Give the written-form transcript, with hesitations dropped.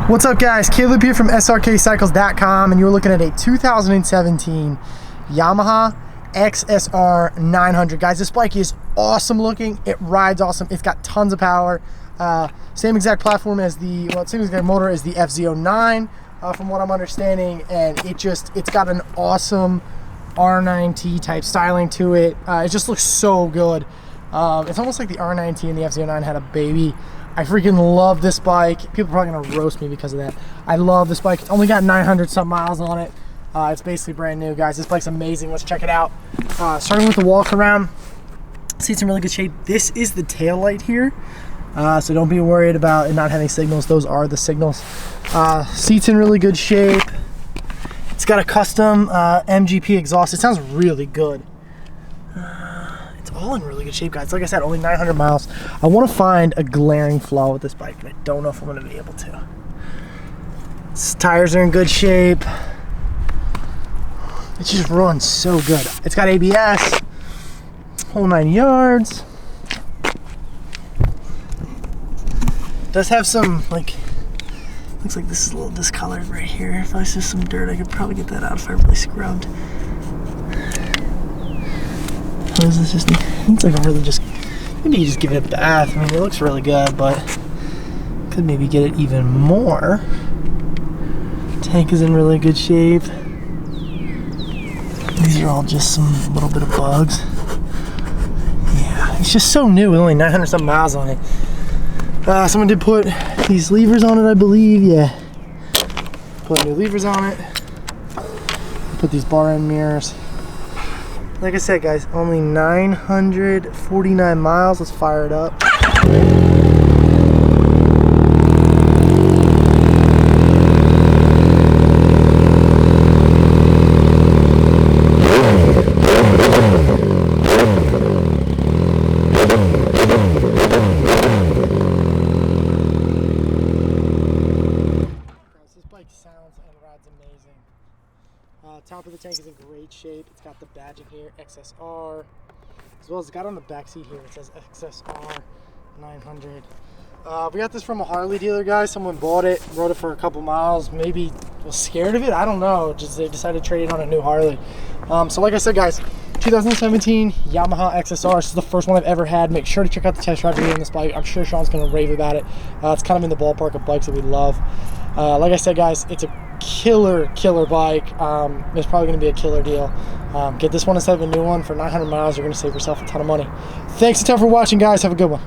What's up, guys? Caleb here from Srkcycles.com, and you're looking at a 2017 Yamaha XSR 900. Guys, this bike is awesome looking. It rides awesome. It's got tons of power. Same exact platform as the, same exact motor as the FZ09, from what I'm understanding, and it's got an awesome R9T type styling to it. It just looks so good. It's almost like the R9T and the FZ09 had a baby. I freaking love this bike. People are probably gonna roast me because of that. I love this bike. It's only got 900 some miles on it. It's basically brand new, guys. This bike's amazing. Let's check it out. Starting with the walk around, seat's in really good shape. This is the tail light here, so don't be worried about it not having signals. Those are the signals. Seat's in really good shape. It's got a custom MGP exhaust. It sounds really good. All in really good shape, guys. Like I said, only 900 miles. I want to find a glaring flaw with this bike, and I don't know if I'm going to be able to. Its tires are in good shape. It just runs so good. It's got ABS, whole 9 yards. It does have some, like, looks like this is a little discolored right here. If I was just some dirt, I could probably get that out if I really scrubbed. What is this? It's like maybe you just give it a bath. I mean, it looks really good, but could maybe get it even more. Tank is in really good shape. These are all just some little bit of bugs. Yeah, it's just so new with only 900 some miles on it. Someone did put these levers on it, I believe. Yeah, put new levers on it. Put these bar end mirrors. Like I said, guys, only 949 miles. Let's fire it up. This bike sounds and rides amazing. Top of the tank is in great shape. It's got the badging here, XSR, as well as it's got on the back seat here, it says XSR 900. We got this from a Harley dealer, guys. Someone bought it, rode it for a couple miles, maybe was scared of it, I don't know. Just they decided to trade it on a new Harley. So like I said, guys, 2017 Yamaha XSR. This is the first one I've ever had. Make sure to check out the test drive video on this bike. I'm sure Sean's gonna rave about it. It's kind of in the ballpark of bikes that we love. Like I said, guys, it's a killer bike. It's probably going to be a killer deal. Get this one instead of a new one for 900 miles. You're going to save yourself a ton of money. Thanks a ton for watching, guys. Have a good one.